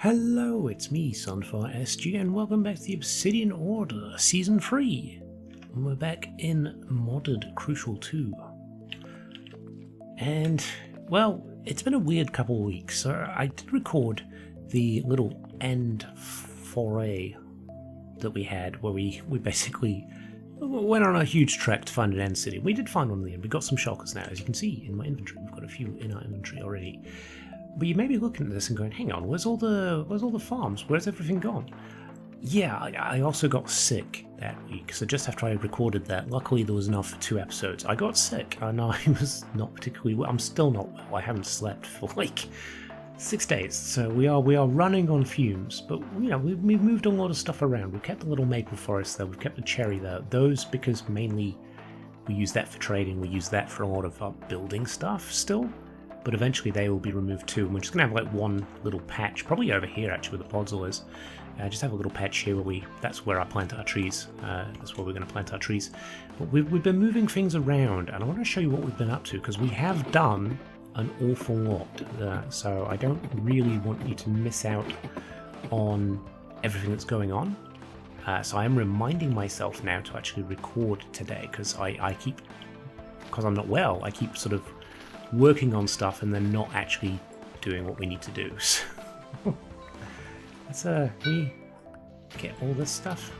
Hello, it's me, Sunfire SG, and welcome back to the Obsidian Order, Season 3. And we're back in modded Crucial 2. And, well, it's been a weird couple of weeks, so I did record the little end foray that we had, where we basically went on a huge trek to find an end city. We did find one in the end. We've got some shulkers now, as you can see in my inventory. We've got a few in our inventory already. But you may be looking at this and going, hang on, where's all the farms? Where's everything gone? Yeah, I also got sick that week, so just after I recorded that, luckily there was enough for 2 episodes. I got sick, and I was not particularly well. I'm still not well. I haven't slept for like 6 days, so we are running on fumes. But you know, we've moved a lot of stuff around. We've kept the little maple forest there. We've kept the cherry there. Those because mainly we use that for trading. We use that for a lot of our building stuff still. But eventually they will be removed too, and we're just going to have like one little patch, probably over here actually where the podzol is. Just have a little patch here where that's where I plant our trees. That's where we're going to plant our trees. But we've been moving things around, and I want to show you what we've been up to, because we have done an awful lot. So I don't really want you to miss out on everything that's going on. So I am reminding myself now to actually record today, because because I'm not well, I keep sort of working on stuff and then not actually doing what we need to do. So let's we get all this stuff,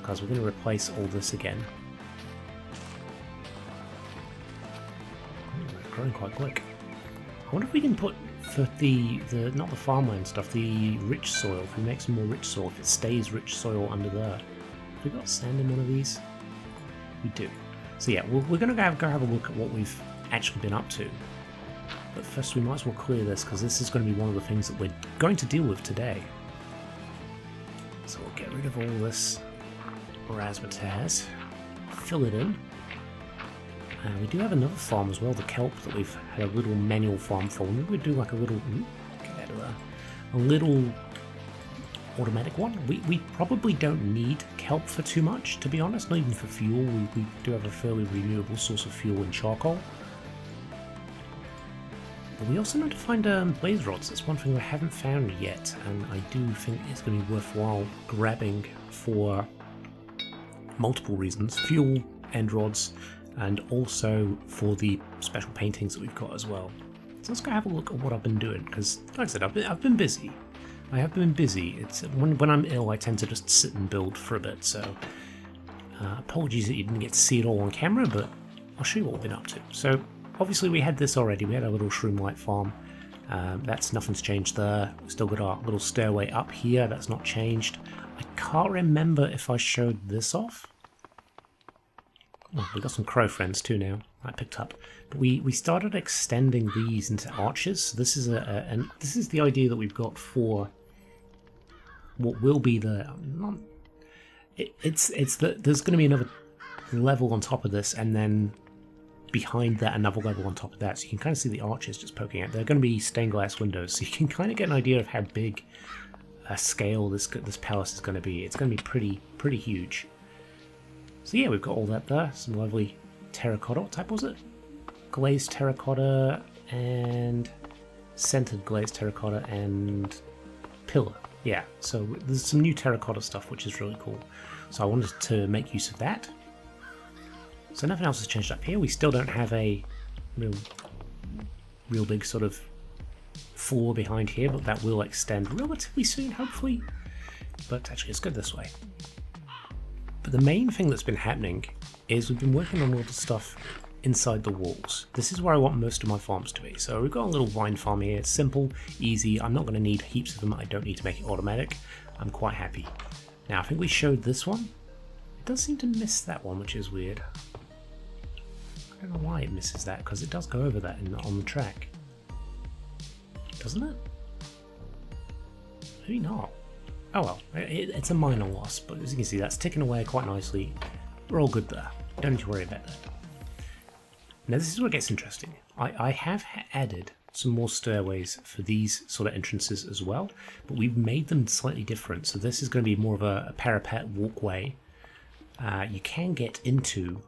because we're going to replace all this again. We're growing quite quick. I wonder if we can put for the not the farmland stuff, the rich soil, if we make some more rich soil, if it stays rich soil under there. Have we got sand in one of these? We do. So yeah, we're going to go have a look at what we've actually been up to. But first we might as well clear this, because this is going to be one of the things that we're going to deal with today. So we'll get rid of all this razzmatazz, fill it in. And we do have another farm as well, the kelp, that we've had a little manual farm for. Maybe we'd do like a little, get out of there, a little automatic one. We probably don't need kelp for too much, to be honest, not even for fuel. We do have a fairly renewable source of fuel in charcoal. But we also need to find blaze rods. That's one thing we haven't found yet, and I do think it's going to be worthwhile grabbing for multiple reasons. Fuel, end rods, and also for the special paintings that we've got as well. So let's go have a look at what I've been doing, because like I said, I've been busy. I have been busy. It's when I'm ill, I tend to just sit and build for a bit, so apologies that you didn't get to see it all on camera, but I'll show you what we've been up to. So obviously we had this already. We had our little shroom light farm. Nothing's changed there. We've still got our little stairway up here. That's not changed. I can't remember if I showed this off. Oh, we've got some crow friends too now. I picked up. But we started extending these into arches. So this is this is the idea that we've got for what will be the there's going to be another level on top of this, and then behind that another level on top of that, so you can kind of see the arches just poking out. They're going to be stained glass windows, so you can kind of get an idea of how big a scale this palace is going to be. It's going to be pretty huge. So yeah, we've got all that there. Some lovely terracotta. What type was it? Glazed terracotta and centered glazed terracotta and pillar. Yeah, so there's some new terracotta stuff, which is really cool. So I wanted to make use of that. So nothing else has changed up here. We still don't have a real big sort of floor behind here, but that will extend relatively soon, hopefully. But actually, it's good this way. But the main thing that's been happening is we've been working on all the stuff inside the walls. This is where I want most of my farms to be. So we've got a little vine farm here. It's simple, easy. I'm not going to need heaps of them. I don't need to make it automatic. I'm quite happy. Now, I think we showed this one. It does seem to miss that one, which is weird. I don't know why it misses that, because it does go over that on the track. Doesn't it? Maybe not. Oh well, it's a minor loss, but as you can see, that's ticking away quite nicely. We're all good there. Don't need to worry about that. Now this is where it gets interesting. I have added some more stairways for these sort of entrances as well, but we've made them slightly different. So this is going to be more of a parapet walkway. You can get into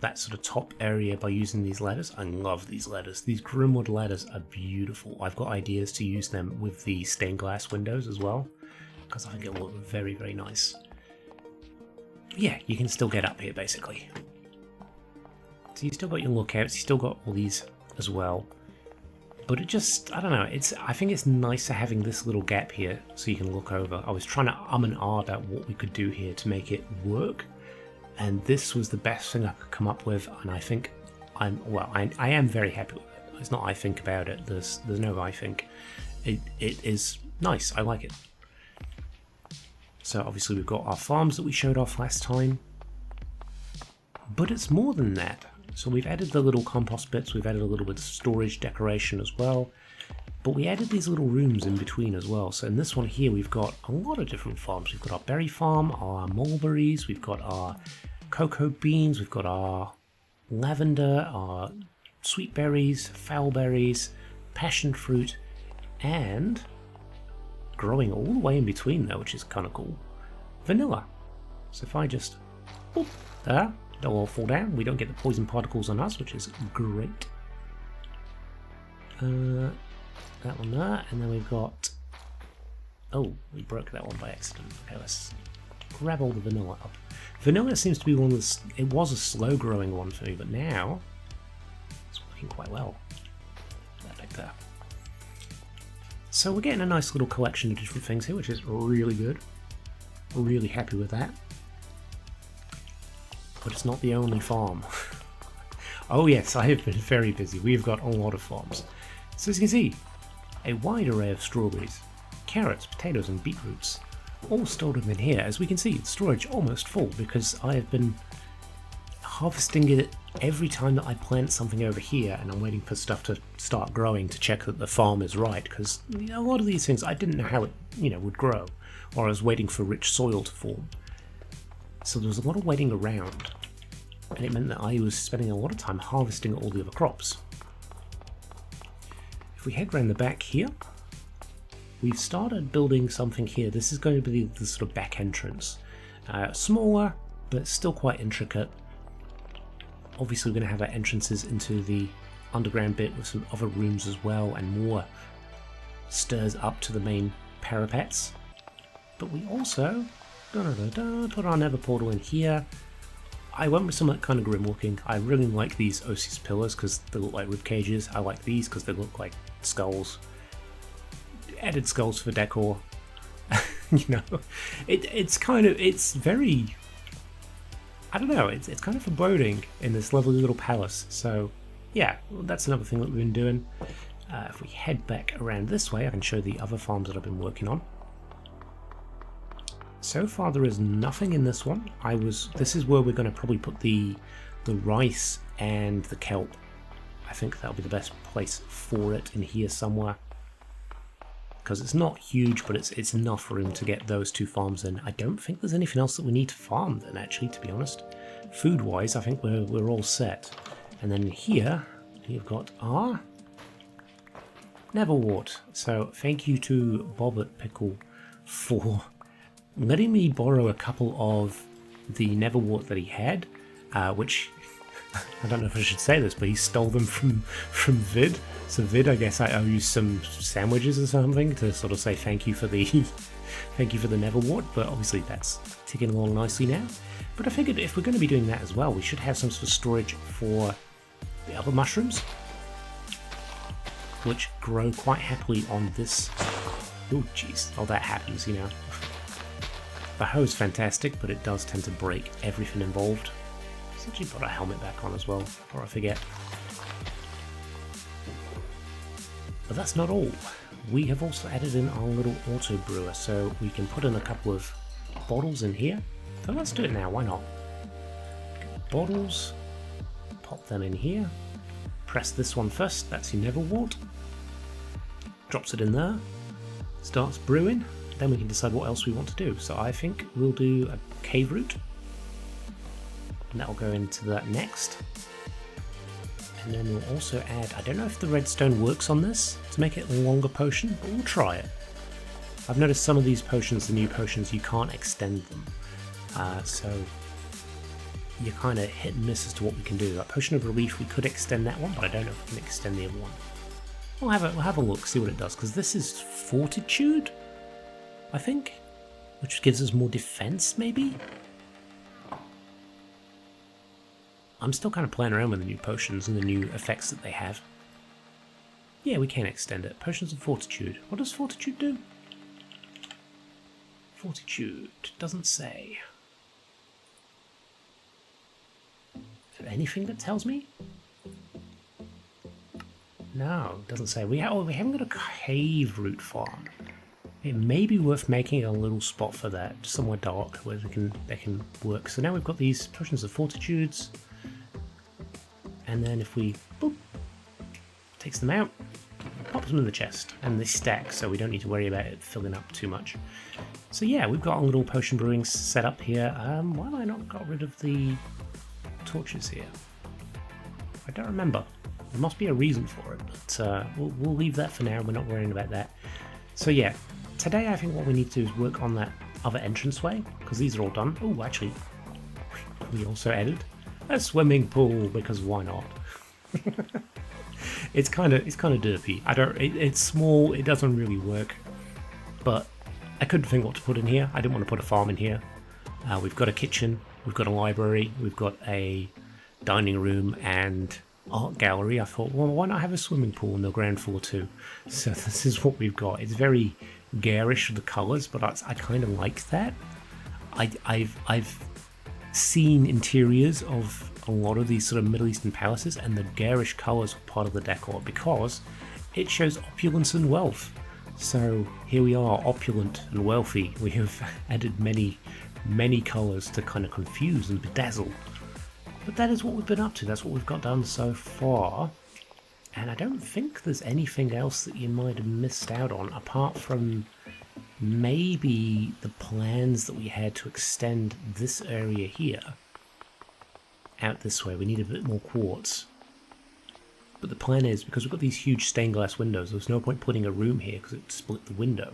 that sort of top area by using these ladders. I love these ladders. These Grimwood ladders are beautiful. I've got ideas to use them with the stained glass windows as well, because I think it'll look very, very nice. Yeah, you can still get up here basically. So you still got your lookouts, you still got all these as well. But it just, I don't know, I think it's nicer having this little gap here so you can look over. I was trying to and ah about what we could do here to make it work, and this was the best thing I could come up with, and I think I am very happy with it. It's not I think about it, there's no I think. It is nice, I like it. So obviously we've got our farms that we showed off last time, but it's more than that. So we've added the little compost bits, we've added a little bit of storage decoration as well, but we added these little rooms in between as well. So in this one here we've got a lot of different farms. We've got our berry farm, our mulberries, we've got our cocoa beans, we've got our lavender, our sweet berries, foul berries, passion fruit, and growing all the way in between though, which is kind of cool, vanilla. So if I just, boop, there, they'll all fall down. We don't get the poison particles on us, which is great. That one there, and then we've got, oh, we broke that one by accident. Okay, let's grab all the vanilla up. Vanilla seems to be one of the, it was a slow growing one for me, but now it's working quite well. That back there. So we're getting a nice little collection of different things here, which is really good. Really happy with that. But it's not the only farm. Oh yes, I have been very busy. We've got a lot of farms. So as you can see, a wide array of strawberries, carrots, potatoes and beetroots, all stored in here. As we can see, the storage almost full because I have been harvesting it every time that I plant something over here, and I'm waiting for stuff to start growing to check that the farm is right, because a lot of these things I didn't know how it would grow, or I was waiting for rich soil to form. So there was a lot of waiting around, and it meant that I was spending a lot of time harvesting all the other crops. If we head around the back here, we've started building something here. This is going to be the sort of back entrance. Smaller, but still quite intricate. Obviously we're going to have our entrances into the underground bit with some other rooms as well, and more stairs up to the main parapets. But we also put our nether portal in here. I went with some kind of grim looking. I really like these Osis pillars because they look like rib cages. I like these because they look like skulls. Added skulls for decor. It's very, I don't know, it's kind of foreboding in this lovely little palace. So yeah, that's another thing that we've been doing. If we head back around this way, I can show the other farms that I've been working on. So far there is nothing in this one. This is where we're going to probably put the rice and the kelp. I think that'll be the best place for it, in here somewhere. Because it's not huge, but it's enough room to get those two farms in. I don't think there's anything else that we need to farm then, actually, to be honest. Food-wise, I think we're all set. And then here, you've got our Neverwort. So thank you to Bob at Pickle for letting me borrow a couple of the Neverwort that he had, which, I don't know if I should say this, but he stole them from Vid. So Vid, I guess I owe you some sandwiches or something to sort of say thank you for the Neverwort, but obviously that's ticking along nicely now. But I figured if we're going to be doing that as well, we should have some sort of storage for the other mushrooms, which grow quite happily on this. Oh jeez, oh that happens, you know. The hoe is fantastic, but it does tend to break everything involved. Let's actually put our helmet back on as well, before I forget. But that's not all. We have also added in our little auto brewer, so we can put in a couple of bottles in here. So let's do it now, why not? Bottles, pop them in here. Press this one first, that's your Neverwort. Drops it in there, starts brewing. Then we can decide what else we want to do. So I think we'll do a cave root, and that will go into that next. And then we'll also add, I don't know if the redstone works on this to make it a longer potion, but we'll try it. I've noticed some of these potions, the new potions, you can't extend them. So you're kind of hit and miss as to what we can do. Like Potion of Relief, we could extend that one, but I don't know if we can extend the other one. We'll have a look, see what it does, because this is Fortitude, I think, which gives us more defense, maybe? I'm still kind of playing around with the new potions and the new effects that they have. Yeah, we can extend it. Potions of Fortitude. What does Fortitude do? Fortitude doesn't say. Is there anything that tells me? No, it doesn't say. We haven't got a cave root farm. It may be worth making a little spot for that, somewhere dark where they can work. So now we've got these Potions of Fortitudes, and then if we boop, takes them out, pops them in the chest, and they stack, so we don't need to worry about it filling up too much. So yeah, we've got a little potion brewing set up here. Why have I not got rid of the torches here? I don't remember. There must be a reason for it, but we'll leave that for now. We're not worrying about that. So yeah, today I think what we need to do is work on that other entranceway, because these are all done. Oh, actually, we also added a swimming pool, because why not? It's kind of derpy. It's small. It doesn't really work, but I couldn't think what to put in here. I didn't want to put a farm in here. We've got a kitchen. We've got a library. We've got a dining room and art gallery. I thought, well, why not have a swimming pool in the ground floor too? So this is what we've got. It's very garish with the colours, but I kind of like that. I've seen interiors of a lot of these sort of Middle Eastern palaces, and the garish colours are part of the decor because it shows opulence and wealth. So here we are, opulent and wealthy. We have added many colours to kind of confuse and bedazzle. But that is what we've been up to. That's what we've got done so far. And I don't think there's anything else that you might have missed out on, apart from maybe the plans that we had to extend this area here out this way. We need a bit more quartz. But the plan is, because we've got these huge stained glass windows, there's no point putting a room here because it split the window.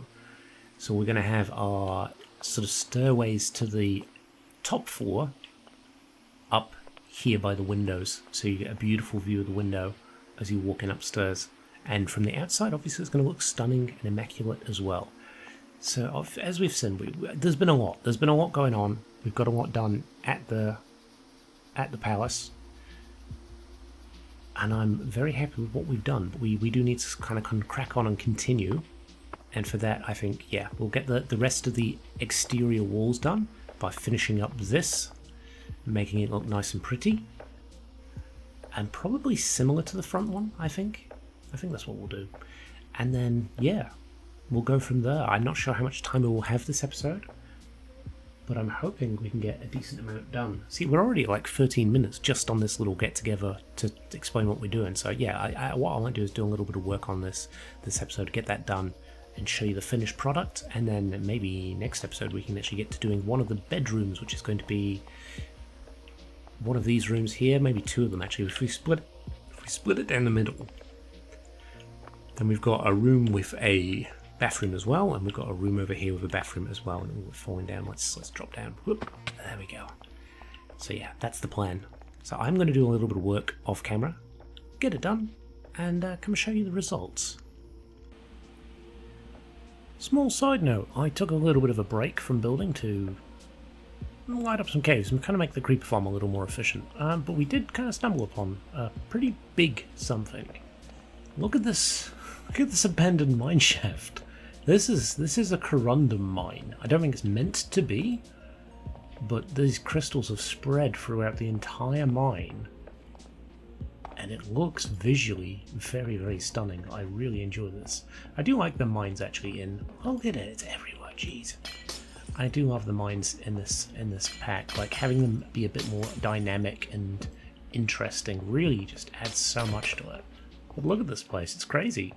So we're going to have our sort of stairways to the top floor up here by the windows, so you get a beautiful view of the window as you're walking upstairs. And from the outside, obviously, it's going to look stunning and immaculate as well. So as we've seen, there's been a lot. There's been a lot going on. We've got a lot done at the palace, and I'm very happy with what we've done. But we do need to kind of crack on and continue. And for that, I think, yeah, we'll get the rest of the exterior walls done by finishing up this, making it look nice and pretty, and probably similar to the front one. I think that's what we'll do. And then, yeah, we'll go from there. I'm not sure how much time we will have this episode, but I'm hoping we can get a decent amount done. See, we're already at like 13 minutes just on this little get-together to explain what we're doing. So yeah, what I want to do is do a little bit of work on this episode, get that done, and show you the finished product. And then maybe next episode we can actually get to doing one of the bedrooms, which is going to be one of these rooms here, maybe two of them actually. If we split it down the middle, then we've got a room with a bathroom as well, and we've got a room over here with a bathroom as well. And we're falling down. Let's drop down. Whoop, there we go. So yeah, that's the plan. So I'm going to do a little bit of work off camera, get it done, and come show you the results. Small side note, I took a little bit of a break from building to light up some caves and kind of make the creeper farm a little more efficient. But we did kind of stumble upon a pretty big something. Look at this abandoned mine shaft. This is a corundum mine. I don't think it's meant to be, but these crystals have spread throughout the entire mine, and it looks visually very, very stunning. I really enjoy this. I do like the mines actually in... Oh, look at it, it's everywhere, jeez. I do love the mines in this pack. Like, having them be a bit more dynamic and interesting really just adds so much to it. But look at this place, it's crazy.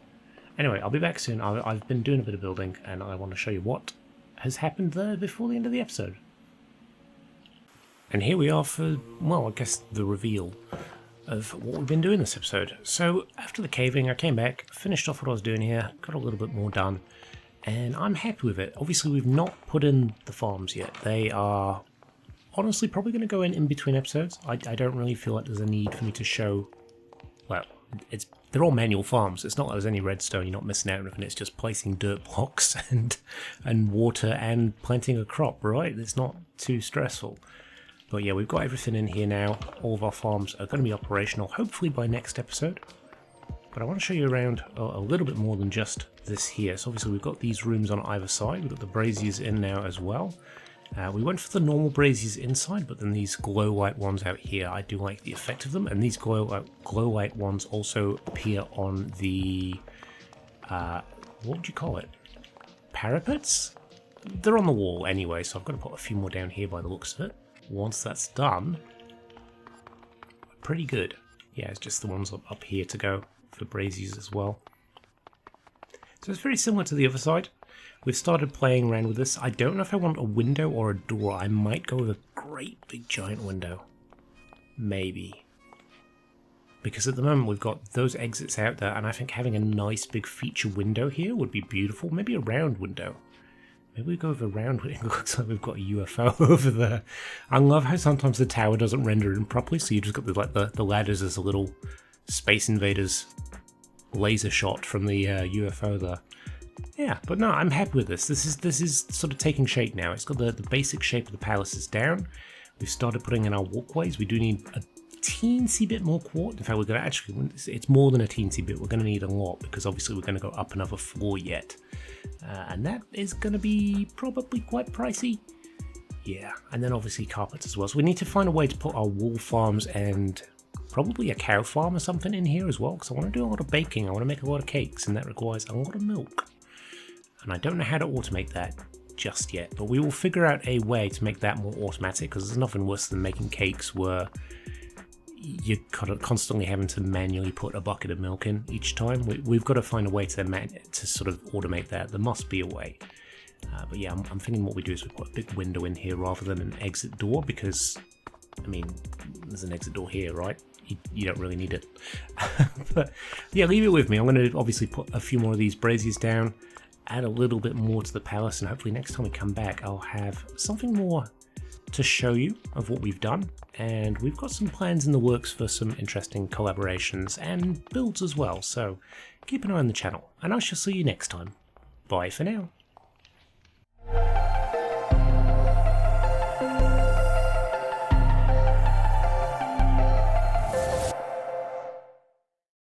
Anyway, I'll be back soon. I've been doing a bit of building, and I want to show you what has happened there before the end of the episode. And here we are for, well, I guess the reveal of what we've been doing this episode. So after the caving, I came back, finished off what I was doing here, got a little bit more done, and I'm happy with it. Obviously, we've not put in the farms yet. They are honestly probably going to go in between episodes. I don't really feel like there's a need for me to show, well, they're all manual farms. It's not like there's any redstone, you're not missing out on anything. It's just placing dirt blocks and water and planting a crop, right? It's not too stressful. But yeah, we've got everything in here now. All of our farms are going to be operational, hopefully by next episode. But I want to show you around a little bit more than just this here. So obviously we've got these rooms on either side. We've got the braziers in now as well. We went for the normal braziers inside, but then these glow light ones out here, I do like the effect of them. And these glow light ones also appear on the, what would you call it? Parapets? They're on the wall anyway, so I've got to put a few more down here by the looks of it. Once that's done, pretty good. Yeah, it's just the ones up here to go for braziers as well. So it's very similar to the other side. We've started playing around with this. I don't know if I want a window or a door. I might go with a great big giant window. Maybe. Because at the moment we've got those exits out there, and I think having a nice big feature window here would be beautiful. Maybe a round window. Maybe we go with a round window. It looks like we've got a UFO over there. I love how sometimes the tower doesn't render in properly, so you just got the ladders as a little Space Invaders laser shot from the UFO there. Yeah, but no, I'm happy with this. This is sort of taking shape now. It's got the basic shape of the palace is down. We've started putting in our walkways. We do need a teensy bit more quartz. In fact, we're going to actually, it's more than a teensy bit. We're going to need a lot because obviously we're going to go up another floor yet. And that is going to be probably quite pricey. Yeah, and then obviously carpets as well. So we need to find a way to put our wool farms and probably a cow farm or something in here as well, because I want to do a lot of baking. I want to make a lot of cakes, and that requires a lot of milk. And I don't know how to automate that just yet, but we will figure out a way to make that more automatic, because there's nothing worse than making cakes where you're constantly having to manually put a bucket of milk in each time. We've got to find a way to sort of automate that. There must be a way. But yeah, I'm thinking what we do is we put a big window in here rather than an exit door, because, I mean, there's an exit door here, right? You don't really need it. But yeah, leave it with me. I'm going to obviously put a few more of these braziers down, add a little bit more to the palace, and hopefully next time we come back I'll have something more to show you of what we've done. And we've got some plans in the works for some interesting collaborations and builds as well, so keep an eye on the channel, and I shall see you next time. Bye for now.